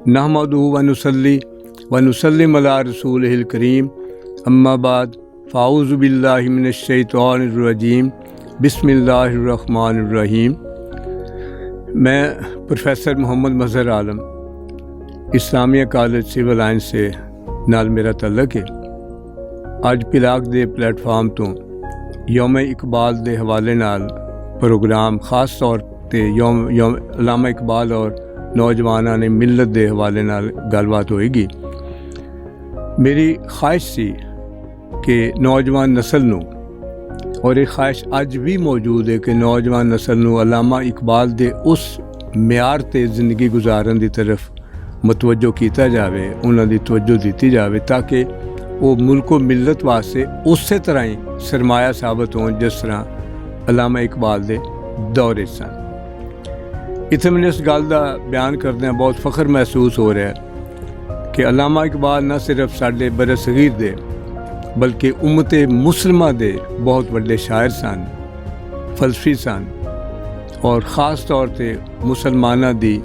नहमदुहु व नुसल्ली व नुसल्लिम अला रसूलिहिल करीम अम्मा बाद फ़ाऊज़ु बिल्लाहि मिनश शैतानिर रजीम बिस्मिल्लाहिर रहमानिर रहीम। मैं प्रोफेसर मोहम्मद मज़हर आलम इस्लामिया कॉलेज सिविल लाइन्स से नाल मेरा तल्लक है। अज पिलाक दे प्लेटफार्म तो यौम इकबाल दे हवाले नाल प्रोग्राम खास तौर पर यौम अल्लामा इकबाल और नौजवानों ने मिलत दे हवाले नाल गलबात होएगी। मेरी ख्वाहिश सी कि नौजवान नस्ल नूं, और ये ख्वाहिश अज भी मौजूद है कि नौजवान नस्ल नूं अल्लामा इकबाल दे उस म्यार ते जिंदगी गुजारन दी तरफ मतवज्जो कीता जावे, उन्हां दी तवज्जो दी जावे ताकि वो मुल्क व मिलत वास्ते उस तरह ही सरमाया साबित हों जिस तरह अल्लामा इकबाल दे दौरे सन। इत्थे मैंने इस गल का बयान करदे बहुत फख्र महसूस हो रहा है कि अल्लामा इकबाल न सिर्फ साडे बरसगीर दे बल्कि उम्मते मुसलमा दे बहुत बड़े शायर सन, फलसफी सन, और ख़ास तौर पर मुसलमाना दी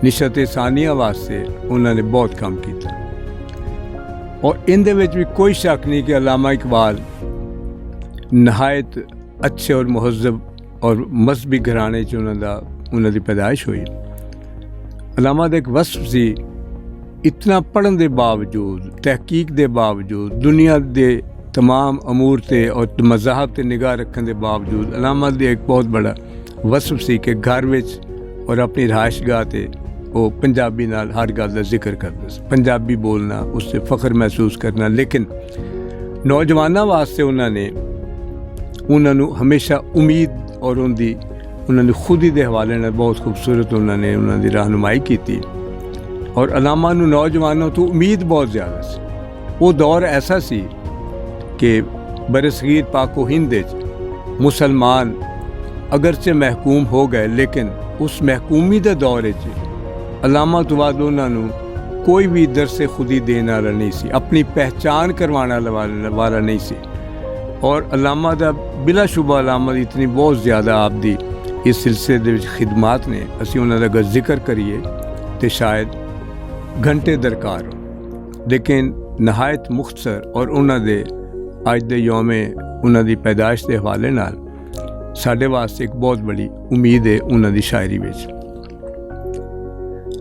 निशत सानिया वास्ते उन्होंने बहुत काम किया। और इनदे विच भी कोई शक नहीं कि अल्लामा इकबाल नहायत अच्छे और मुहज़्ज़ब और मजहबी घराने च उन्होंने पैदाइश हुई। अल्लामा दा एक वस्फ सी, इतना पढ़न के बावजूद, तहकीक के बावजूद, दुनिया के तमाम अमूर ते और मज़ाहब ते निगाह रखने के बावजूद अल्लामा दा एक बहुत बड़ा वस्फ सी कि घर विच और अपनी रहायशगाह ते वो पंजाबी नाल हर गल का जिक्र करते, पंजाबी बोलना, उससे फ़ख्र महसूस करना। लेकिन नौजवानों वास्ते उन्होंने हमेशा उम्मीद और उन्होंने खुद ही दे हवाले नाल बहुत खूबसूरत उन्होंने उन्होंने रहनुमाई की थी। और अल्लामा नूं नौजवानों तो उम्मीद बहुत ज़्यादा सी। वो दौर ऐसा सी कि बरसगीर पाको हिंद मुसलमान अगरचे महकूम हो गए, लेकिन उस महकूमी के दौर अल्लामा तो बाद उन्होंने कोई भी दरसे खुदी देने वाला नहीं सी, अपनी पहचान करवाने वाला नहीं सी। और अल्लामा दा बिलाशुबा अल्लामा दी इतनी बहुत ज़्यादा आपदी इस सिलसिले दे विच खिदमात ने, असीं उन्हां दा अगर जिक्र करिए तो शायद घंटे दरकार हो, लेकिन नहायत मुख्तसर और उन्हां दे अज दे यौमे उन्हां दी पैदाइश के हवाले नाल साडे वास्ते एक बहुत बड़ी उम्मीद है उन्हां दी शायरी विच।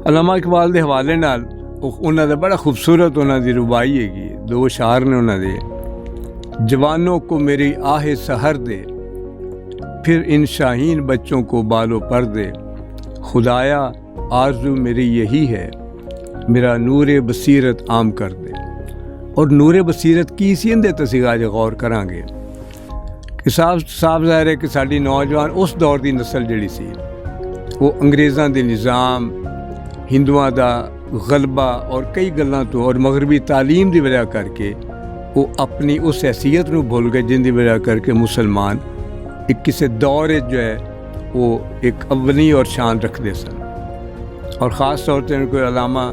अल्लामा इकबाल के हवाले नाल उन्हां दा बड़ा खूबसूरत उन्हां दी रुबाई हैगी। दो शार ने उन्हां दे, जवानों को मेरी आहे सहर दे, फिर इन शाहीन बच्चों को बालो पर दे, खुदाया आरज़ू मेरी यही है, मेरा नूर बसीरत आम कर दे। और नूर बसीरत की सी इंदे तसीं अज गौर करांगे कि साफ ज़ाहिर है कि साडी नौजवान उस दौर की नस्ल जिहड़ी सी वो अंग्रेज़ां दे निज़ाम, हिंदुआं दा गलबा और कई गल्लां तो और मगरबी तालीम की वजह करके वो अपनी उस हैसियत नूं भुल गए जिंदी वजह करके मुसलमान एक किसी दौर जो है वो एक अवली और शान रखते सन। और ख़ास तौर पर कोई अलामा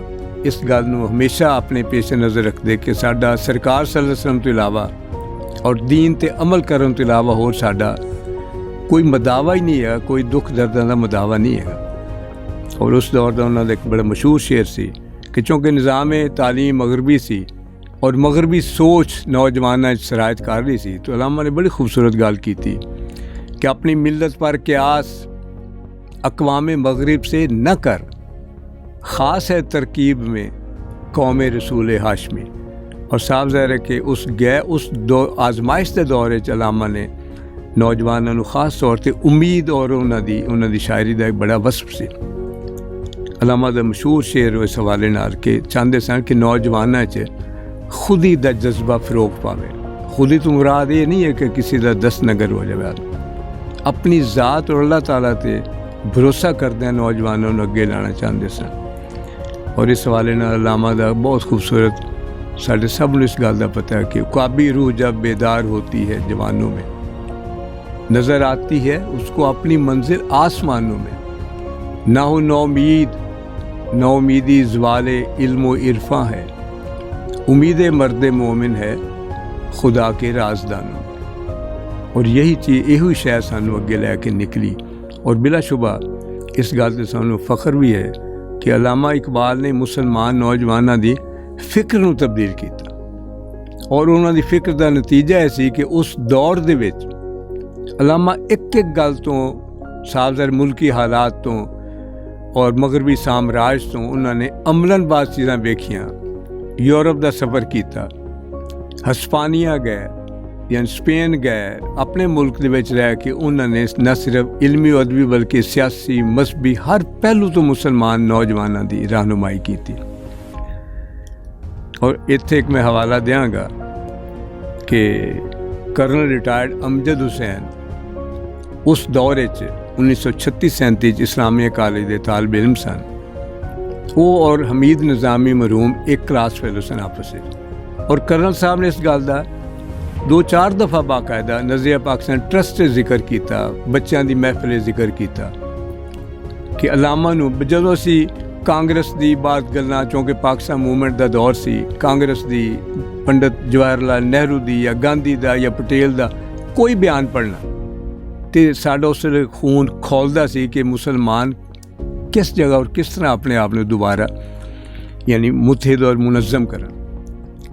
इस गल नूं हमेशा अपने पेश नज़र रखते कि साडा सरकार सल्लल्लाहु अलैहि वसल्लम तो इलावा और दीन ते अमल करने तो इलावा होर साडा कोई मदावा ही नहीं है, कोई दुख दर्दां दा मदावा नहीं है। और उस दौर का उन्होंने एक बड़ा मशहूर शेर सी कि चूँकि निज़ाम तालीम मगरबी सी और मगरबी सोच नौजवानों शरायत कर रही सी, तो अल्लामा ने बड़ी खूबसूरत गल की थी कि अपनी मिलत पर क्यास अक़वाम मगरिब से न कर, ख़ास है तरकीब में कौम रसूल हाशमी। और साफ ज़ाहिर है कि उस आजमाइश के दौरे अल्लामा ने नौजवानों को ख़ास तौर पर उम्मीद और उन्होंने शायरी का एक बड़ा वस्फ सी। अल्लामा दा मशहूर शेर इस हवाले नाल के चाहते सन कि नौजवानों च खुदी का जज्बा फरोग पावे। खुदी तो मुराद ये नहीं है कि किसी का दस नगर हो जाए, अपनी ज़ात और अल्लाह ताला ते भरोसा करदे नौजवानों को अगे लाना चाहते सन। और इस हवाले नाल अल्लामा दा बहुत खूबसूरत साढ़े सब इस गल का पता है कि ख्वाबी रूह जब बेदार होती है जवानों में, नज़र आती है उसको अपनी मंजिल आसमानों में। ना हो नौमीदी ज़वाले इल्म इरफा है, उम्मीद मर्द मोमिन है खुदा के राजदानों। और यही चीज़ यही शायद सानू अगे लैके निकली। और बिलाशुबा इस गल से सानू फ़ख्र भी है कि अलामा इकबाल ने मुसलमान नौजवानों की फिक्र नूं तब्दील किया और उन्हां दी फिक्र का नतीजा यह सी कि उस दौर दे विच अलामा एक एक गल तो साबज़र मुल्की हालात तो और मगरबी साम्राज तो उन्होंने अमलन बाद चीज़ां वेखियां। यूरोप का सफ़र किया, हस्पानिया गए या स्पेन गए, अपने मुल्क दे विच रह के उन्होंने न सिर्फ इलमी अदबी बल्कि सियासी मजहबी हर पहलू तो मुसलमान नौजवानों की रहनुमाई की। और इत्थे एक मैं हवाला देंगा कि कर्नल रिटायर्ड अमजद हुसैन उस दौरे 1936-37 इस्लामिया कॉलेज के तालिब इल्म सन। वो और हमीद निज़ामी मरूम एक क्लास फेलो सन आपस में। और कर्नल साहब ने इस गल का 2-4 दफ़ा बाकायदा नज़रिया पाकिस्तान ट्रस्ट से जिक्र किया, बच्चों की महफिल जिक्र किया कि अलामा नूं जदों असी कांग्रेस की बात गल्लां, चूँकि पाकिस्तान मूवमेंट का दौर सी, कांग्रेस की पंडित जवाहर लाल नेहरू की या गांधी का या पटेल का कोई बयान पढ़ना तो साडा उस वेले खून खौलदा सी कि मुसलमान किस जगह और किस तरह अपने आप को दोबारा यानी मुतहिद और मुनज़्ज़म करन।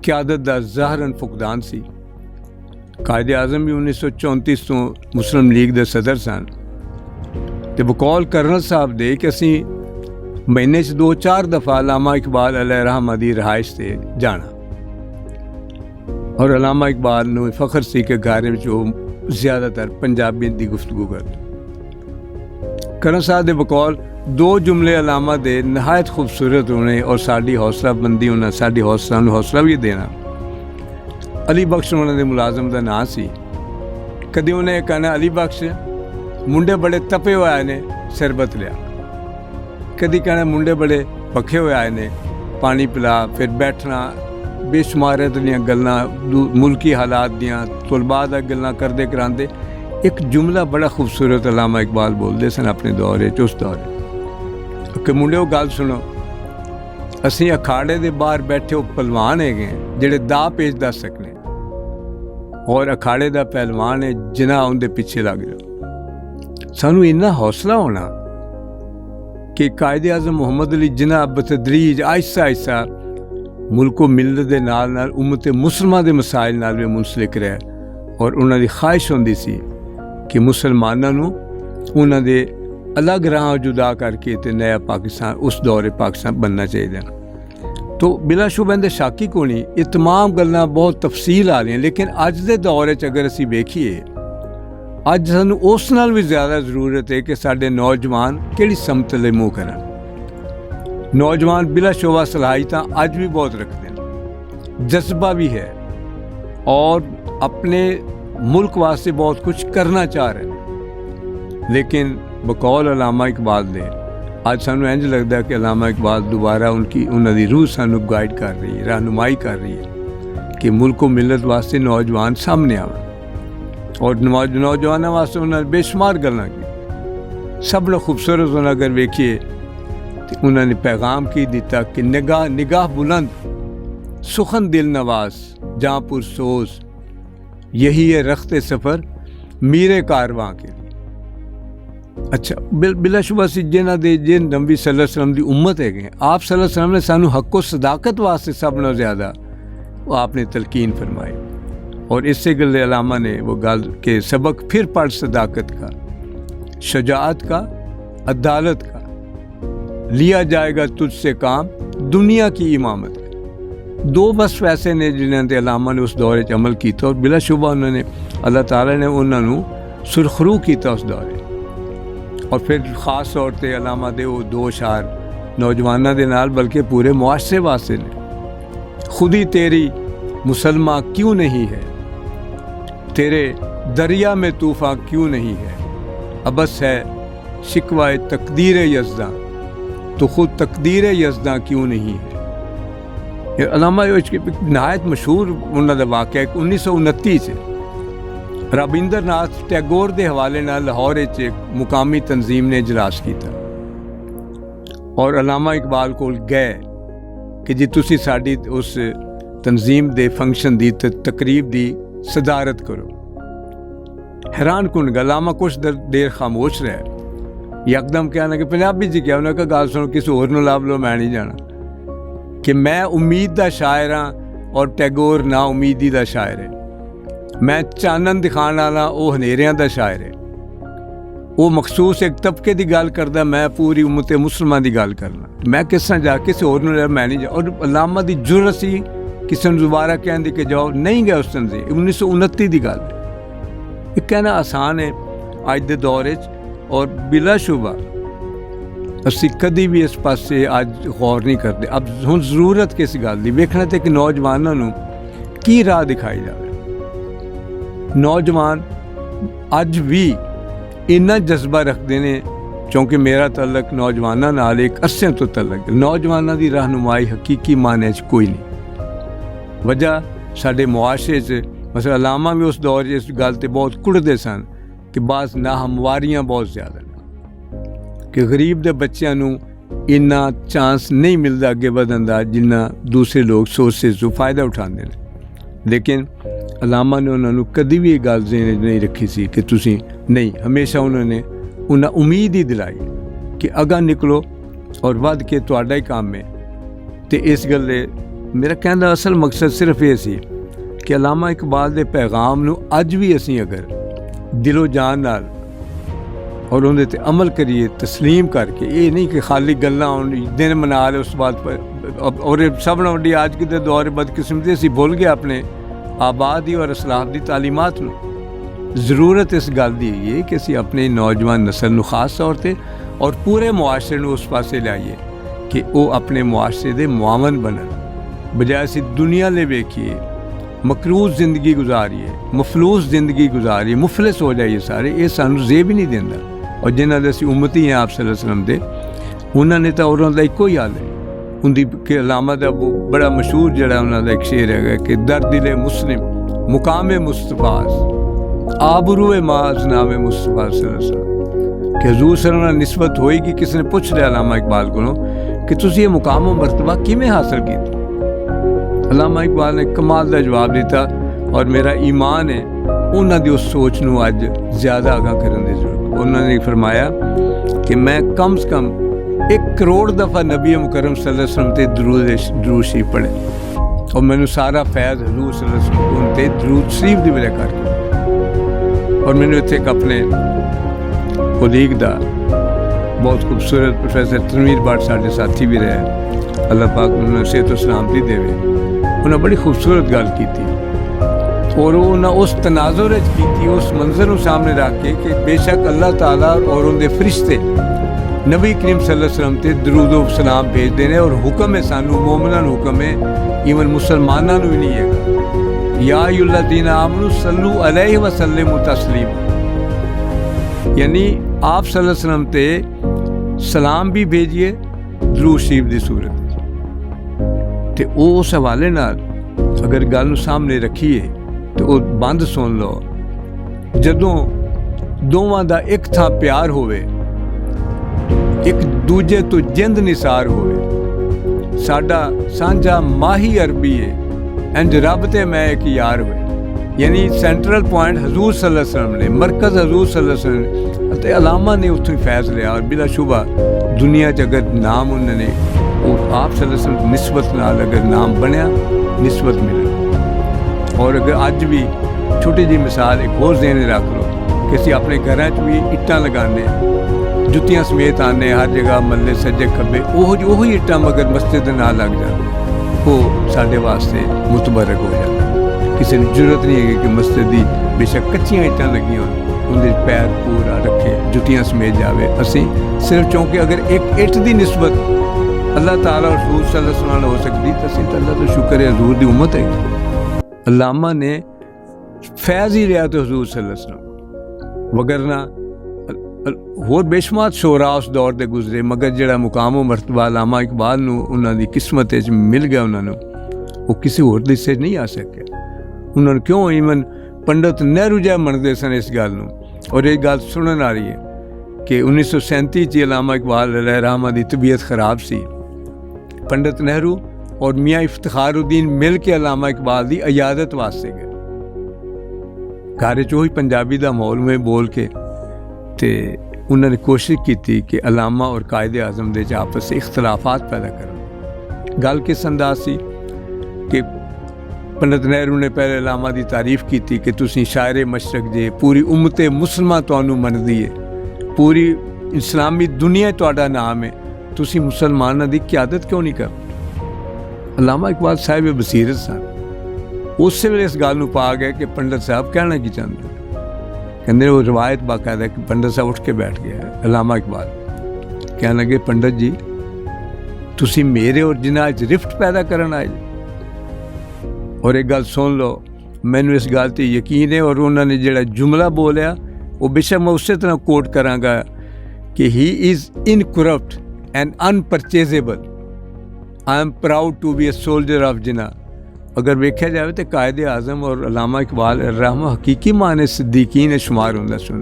क़यादत का ज़ाहरन फुकदान सी। कायदे आज़म भी 1934 तो मुस्लिम लीग के सदर सन तो बकौल कर्नल साहब दे कि असी महीने 2-4 दफ़ा अलामा इकबाल अलैहि रहमा दी रहाइश से जाना। और अलामा इकबाल नूं फखर सी कि घर में वो ज़्यादातर पंजाबी की गुफ्तगू करते। कर्नल साहब के बकौल 2 जुमले अलामा दे नहायत खूबसूरत होने और साड़ी हौसला बंदी होना, साड़ी हौसला भी देना। अली बख्श उन्होंने मुलाजम का नाम सी। कभी उन्हें कहना अली बख्श मुंडे बड़े तपे हुए आए ने शरबत लिया, कभी कहना मुंडे बड़े पखे हुए आए ने पानी पिला, फिर बैठना बेशुमार दियाँ गल्लां मुल्की हालात दियाँ तुलबा दा गल्लां करदे करांदे। एक जुमला बड़ा खूबसूरत अलामा इकबाल बोलते सन अपने दौरे उस दौरे कि मुंडे वो गल सुनो, असी अखाड़े के बाहर बैठे वो पहलवान है जिहड़े दा पेच दस सकने और अखाड़े का पहलवान है जिन्ना उनके पीछे लग जाओ। सानू इन्ना हौसला होना कि कायदे आज़म मुहम्मद अली जिन्ना बतदरीज आहिस्ता आहिस्ता मुल्को मिलत के नाल नाल उम्मत मुसलमान के मसाइल नाल भी मुंसलिक रहे और उन्हों की ख्वाहिश होंदी सी कि मुसलमानों नूं उन्हां दे अलग राह जुदा करके ते नया पाकिस्तान उस दौरे पाकिस्तान बनना चाहिए। तो बिलाशुबा इहदे शक ही कोई नहीं, ये तमाम गल्लां बहुत तफसील आ रही, लेकिन अज दे दौरे अगर असी वेखीए अज सानू उस नाल भी ज़्यादा ज़रूरत है कि साडे नौजवान किहड़ी समत लई मूँह करन। नौजवान बिलाशुबा सलाहियतां अज भी बहुत रखते हैं, जज्बा भी है और अपने मुल्क वास्ते बहुत कुछ करना चाह रहे हैं। लेकिन बकौल अलामा इकबाल दे अज सानू इंज लगता है कि अलामा इकबाल दोबारा उन्होंने रूह सानू गाइड कर रही है, रहनुमाई कर रही है कि मुल्क व मिलत वास्ते नौजवान सामने आवन और नौजवानों वास्ते उन्होंने बेशुमार गल्लां की। सब लोग खूबसूरत होना अगर वेखिए तो उन्होंने पैगाम की दिता कि निगाह बुलंद सुखन दिल नवाज जहाँ पुरसोज यही है रखते सफ़र मीरे कारवां के लिए। अच्छा बिलाशुबा सी जिन्हां दे जिन नबी सल्लल्लाहु अलैहि वसल्लम दी उम्मत है आप सल्लल्लाहु अलैहि वसल्लम ने सानू हक व सदाकत वास्ते सब नालों ज़्यादा आपने तलकीन फरमाई और इससे गले अलामा ने वो गल के सबक फिर पढ़ सदाकत का, शजाअत का, अदालत का, लिया जाएगा तुझसे काम दुनिया की इमामत का। 2 बस वैसे ने जिन्होंने अलामा ने उस दौरे अमल किया और बिलाशुबा उन्होंने अल्लाह ताला ने उन्होंने सुरखरू किया उस दौरे। और फिर ख़ास तौर पर अलामा दे वो 2 शार नौजवानों के नाल बल्कि पूरे मुआशरे वास्ते ने। खुदी तेरी मुसलमान क्यों नहीं है, तेरे दरिया में तूफ़ान क्यों नहीं है, अबस है शिकवाए तकदीर यज़दा तो खुद तकदीर यज़दा क्यों नहीं है। अलामा नहायत मशहूर उन्होंने वाक़या 1929 रविंद्र नाथ टैगोर के हवाले नाल लाहौर एक मुकामी तंजीम ने इजलास किया और अलामा इकबाल को गए कि जी तुसी साडी उस तंजीम के फंक्शन की तकरीब की सदारत करो। हैरान कुन गल, अलामा कुछ देर खामोश रहे यकदम क्या ना कि पंजाबी च क्या उन्हें कहा गल सुनो किसी होर नूं लभ लो, मैं नहीं जाना, कि मैं उम्मीद का शायर हाँ और टैगोर ना उम्मीदी का शायर है। मैं चानन दिखाने वाला वो हनेरियां का शायर है। वो मखसूस एक तबके की गल करदा, मैं पूरी उम्मत मुसलमान की गल करना। मैं किस तरह जा किसी होर नूं मैं नहीं जा। और अलामा की जुर्रत सी किसी ने दोबारा कहने कि जाओ, नहीं गया उस दिन से। 1929 की गल है। कहना आसान है अज के दौर च, और बिलाशुबा असी कभी भी इस पासे अज गौर नहीं करते। अब हुण जरूरत किस गल की वेखना तो कि नौजवानों नूं की राह दिखाई जाए। नौजवान अज भी इन्ना जज्बा रखते हैं, क्योंकि मेरा तलक नौजवानों नाल एक अस्सियां तो तलक। नौजवानों की रहनुमाई हकीकी माने च कोई नहीं। वजह साडे मुआशरे च मसला अलामा भी उस दौर इस गल ते बहुत कुड़ते सन कि बास नाहमवारियां बहुत ज़्यादा ने, कि गरीब दे बच्चों नूं इन्ना चांस नहीं मिलता अगे बढ़न दा जिन्ना दूसरे लोग सोर्सेज तो फ़ायदा उठाते हैं। लेकिन अलामा ने उन्होंने कभी भी ये गल नहीं रखी सी कि तुसी नहीं। हमेशा उन्होंने उन्हें उम्मीद ही दिलाई कि अगा निकलो और वध के तुहाडा ही काम है। तो इस गल्ले मेरा कहने का असल मकसद सिर्फ ये सी कि अलामा इकबाल के पैगाम नूं अज भी असीं अगर दिलो जान नाल और उन्हें ते अमल करिए, तस्लीम करके, ये नहीं कि खाली गल्लां दिन मना ले उस बात पर। और सब नाल वड्डी अज के दौर बदकिस्मती असीं भुल गए अपने आबादी और असलाफ की तालीमात नूं। जरूरत इस गल की है कि असीं अपने नौजवान नस्ल नूं खास तौर पर और पूरे मुआशरे नूं उस पासे लाइए कि वो अपने मुआशरे दे मुआवन बनन, बजाय असीं दुनिया ले वेखिए मकरूज जिंदगी गुजारिए, मफलूस जिंदगी गुजारिए, मुफलिस हो जाइए सारे। ये सानू जेब ही नहीं देंदा। और जिन्हां दे असीं उम्मती हैं आप सल्लल्लाहु अलैहि वसल्लम दे, उन्होंने तो औरों दा इक्को ही हाल है। उनकी के अलामा का वो बड़ा मशहूर जड़ा उन्होंने एक शेर है कि दर दिले मुस्लिम मुकाम मुस्तफास आबरूए माज नामे मुस्तफा सल्लल्लाहु अलैहि वसल्लम, कि हजूर सल्लल्लाहु अलैहि वसल्लम निस्बत होएगी। किसी ने पूछ लिया अलामा इकबाल को कि तुसी ये मुकाम मरतबा किमें हासिल किया। अलामा इकबाल ने कमाल का जवाब दिता, और मेरा ईमान है उन्होंने उस सोच नूं अज ज़्यादा आगाह करने की जरूरत। उन्होंने फरमाया कि मैं कम से कम 1 करोड़ दफ़ा नबी मुकरम सल्लल्लाहु अलैहि वसल्लम ते दरूद शरीफ पढ़े, और मैनू सारा फैज़ हजूर सल्लल्लाहु अलैहि वसल्लम ते दरूद शरीफ की वजह करके। और मैनू इत्थे एक अपने कोलीग दा बहुत खूबसूरत प्रोफैसर तनवीर भट्ट साडे साथी भी रहे, अल्लाह पाक उन्होंने सेहत और सलामती देवे। उन्हें बड़ी खूबसूरत गल की थी, और उन्हें उस तनाजुर की उस मंजर को सामने रख के कि बेशक अल्लाह ताला और उनके फरिश्ते नबी करीम सल्लल्लाहु अलैहि वसल्लम ते दरूद व सलाम भेजते हैं। और हुक्म है सानू मोमिनां नूं हुक्म है, इवन मुसलमानां नूं भी नहीं है, या अय्युहल्लज़ीना आमनू सल्लू अलैहि व सल्लिमू तस्लीमा। यानी आप सल्लल्लाहु अलैहि वसल्लम ते सलाम भी भेजिए दरूद शरीफ की सूरत। तो उस हवाले नाल अगर गल नूं सामने रखिए तो वो बंद सुन लो। जदों दोवां दा एक थां प्यार होवे, एक दूजे तो जिंद निसार होवे, साडा सांझा माही अरबी है, इंज रब ते मैं एक यार हुए। यानी सेंट्रल पॉइंट हजूर सल्लल्लाहु अलैहि वसल्लम ने, मरकज़ हजूर सल्लल्लाहु अलैहि वसल्लम ते अलामा ने उत्थों फैज़ लिया। और बिलाशुबा दुनिया च अगर नाम उन्होंने वो आप सल्लल्लाहु अलैहि वसल्लम निस्बत नाल अगर नाम बनया, निस्बत मिले। और अगर अज भी छोटी जी मिसाल एक होर ज़हन रख लो कि असीं अपने घरां च भी इट्टां लगाने, जुत्तियां समेत आने हर जगह मल्ले सज्जे खब्बे, ओही इट्टां मगर मस्जिद नाल लग जाए, वो साडे वास्ते मुतबरक हो जाए। किसी की जरूरत नहीं है कि मस्जिद की बेशक कच्चियां इट्टां लगी हो, उनके पैर पूरा रखे, जुत्तियां समेत जाए। असीं सिर्फ चूँकि अगर एक इट की निस्बत अल्लाह ताला और हजूर सल्लल्लाहु अलैहि वसल्लम हो सकती, तो असीं तो अल्लाह तो शुक्र है हजूर की उम्मत है। अलामा ने फैज़ ही लिया तो हजूर सल्लल्लाहु अलैहि वसल्लम, वगरना होर बेशुमार शोरा उस दौर दे गुजरे, मगर जिहड़ा मुकाम मरतबा अलामा इकबाल नूं उन्हां दी किस्मत च मिल गया, उन्होंने वो किसी होर दे हिस्से नहीं आ सके। उन्होंने क्यों इवन पंडित नेहरू जिहा मनदे सन इस गल नूं। और ये गल सुनन आ रही है कि 1937 च अलामा इकबाल रहमा दी तबीयत खराब सी। पंडित नेहरू और मियाँ इफ्तिखारुद्दीन मिल के अलामा इकबाल की इयादत वास्ते गए। घर च वही पंजाबी का माहौल में बोल के ते उन्होंने कोशिश की थी कि अलामा और कायदे आज़म दे आपस से इख्तलाफात पैदा करन। गल किस अंदाज सी कि पंडित नेहरू ने पहले अलामा की तारीफ की थी कि तुसी शायर मशरक जे, पूरी उम्मत मुसलमान तुहानू मनदी है, पूरी इस्लामी दुनिया तुहाडा नाम है, तुसी मुसलमानां दी क़यादत क्यों नहीं कर। अलामा इकबाल साहिब बसीरत सन। उस वेले इस गल नूं पा गए कि पंडित साहब कहना की चाहते, कहते वो रवायत बाकायदा कि पंडित साहब उठ के बैठ गया। अलामा इकबाल कहने लगे, पंडित जी तुसी मेरे और जिन्हां च रिफ्ट पैदा करन आए जी। और एक गल सुन लो, मैनू इस गल ते यकीन है, और उन्होंने जिहड़ा जुमला बोलिया वो बेशक मैं उस तरह कोट करांगा कि he is incorrupt and unpurchasable, I am proud to be a soldier of Jinnah. अगर वेख्या जाए तो कायदे आज़म और अलामा इकबाल रहमा हकीकी माने सिद्दीकीन शुमार होंदा सुन।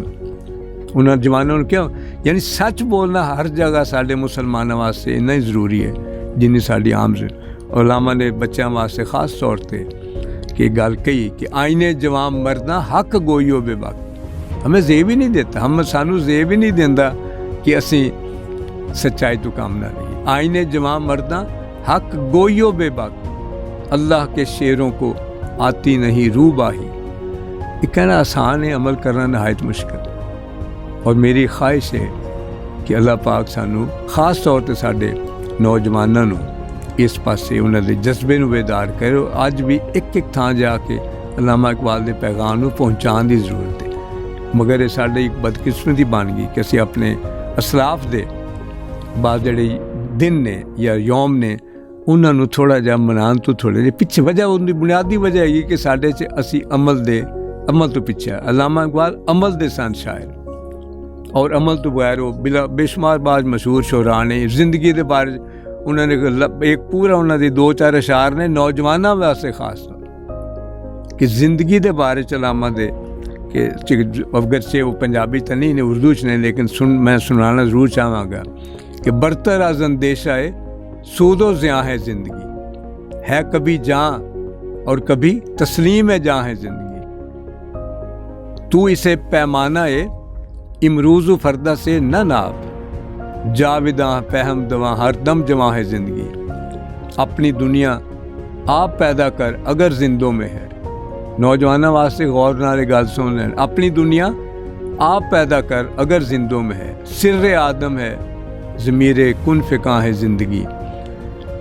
उन्होंने जवानों ने क्यों, यानी सच बोलना हर जगह साढ़े मुसलमानों वास्ते इन्ना ही ज़रूरी है जिन्नी साड़ी आम से। और अलामा ने बच्चों वास्ते खास तौर पर कि गल कही कि आईने जवान मरदा हक गोईओ बेबाक। हमें जेब ही नहीं देता, हम सानू जेब ही नहीं देंदा कि असी सच्चाई तो काम ना रही। आईने जवान मरदा हक गोईओ बेबाक, अल्लाह के शेरों को आती नहीं रूबाही। ये कहना आसान है, अमल करना नहायत मुश्किल। और मेरी ख्वाहिश है कि अल्लाह पाक सानू खास तौर पर साढ़े नौजवानों नू इस पासे उन्होंने जज्बे नू बेदार करो। अज भी एक एक थां जाके अलामा इकबाल के पैगाम नू पहुँचाने की जरूरत है। मगर ये साड़ी एक बदकिस्मती बन गई कि असी अपने असलाफ दे बाद जिहड़े दिन ने या यौम ने उन्होंने थोड़ा जहा मनाने तो थोड़े जे पिछे। वजह उनकी बुनियादी वजह है कि साढ़े च असी अमल तो पिछे। अलामा इकबाल अमल दे सन शायर, और अमल तो बगैर वो बेशुमार बाज मशहूर शोरा ने जिंदगी के बारे उन्होंने एक पूरा उन्होंने 2-4 अशार ने नौजवानों वास्ते खास तौर कि जिंदगी के बारे च अलामा दे कि अगरचे वो पंजाबी तो नहीं ने, उर्दू च ने, लेकिन मैं सुनाना ज़रूर चाहवागा कि बरतर आज अंदेशा है सूदो ज़िया है ज़िंदगी, है कभी जाँ और कभी तस्लीम है जाँ है ज़िंदगी। तू इसे पैमाना है इमरूज़ फरदा से न नाप, जाविदा पहम दवा हर दम जमा है ज़िंदगी। अपनी दुनिया आप पैदा कर अगर जिंदों में है। नौजवानों वास्ते गौर नाल गल सुन लें, अपनी दुनिया आप पैदा कर अगर जिंदों में है। सिर्रे आदम है ज़मीरे कुन फ़िका है ज़िंदगी।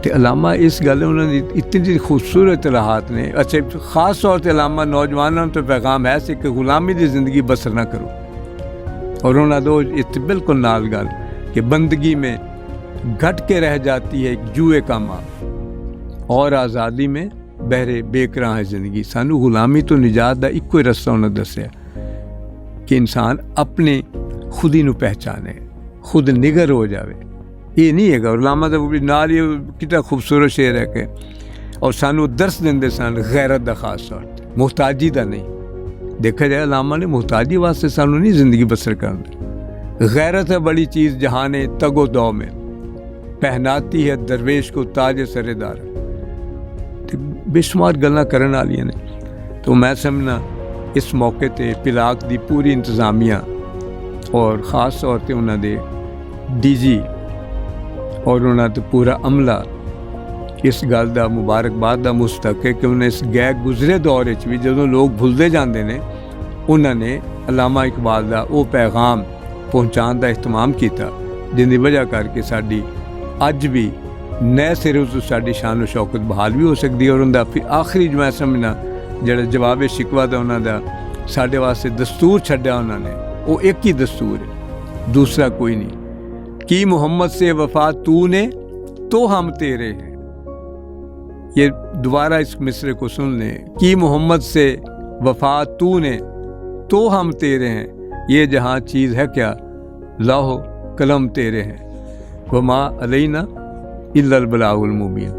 तो अलामा इस गल उन्होंने इतनी खूबसूरत राहत ने। अच्छा, ख़ास तौर पर अलामा नौजवानों तो पैगाम है कि गुलामी की ज़िंदगी बसर ना करो। और उन्होंने दो इत बिल्कुल नाल गल कि बंदगी में घट के रह जाती है जुए का माँ, और आज़ादी में बहरे बेकरां है ज़िंदगी। सानू गुलामी तो निजात का इको ही रस्ता उन्हें दसिया कि इंसान अपने खुद ही नू पहचाने, खुद निगर हो जाए। ये नहीं है। और अलामा तो नाल ही कितना खूबसूरत शेर है कि और सानू दर्स देंदे सन गैरत का खास तौर, मुहताजी का नहीं। देखा जाए अलामा ने मुहताजी वास्ते सानू नहीं ज़िंदगी बसर करनी। गैरत है बड़ी चीज़ जहाने तगो दौ में, पहनाती है दरवेश को ताज सरेदार। बेशुमार गल्लां करन वालियां ने। तो मैं समझना इस मौके ते पिलाक दी पूरी इंतजामिया और ख़ास तौर पर उन्होंने DG और उन्होंने पूरा अमला इस गल का मुबारकबाद का मुस्तक है कि उन्हें इस गै गुजरे दौर भी जो लोग भुलते जाते हैं, उन्होंने अलामा इकबाल का वो पैगाम पहुँचाने का एहतमाम किया, जिसकी वजह करके साड़ी अज भी नए सिरे तो साड़ी शान शौकत बहाल भी हो सकती है। और उनका फिर आखिरी मैं समझना जोड़ा जवाब शिकवा था उन्होंने साढ़े वास्ते दस्तूर छड्या उन्होंने, वो एक ही दस्तूर है, दूसरा कोई नहीं। कि मोहम्मद से वफा तूने तो हम तेरे हैं। ये दोबारा इस मिसरे को सुन लें। कि मोहम्मद से वफा तूने तो हम तेरे हैं, ये जहाँ चीज़ है क्या लाहो कलम तेरे हैं। वमा अलैना इल्लल बलागुल मुबीन।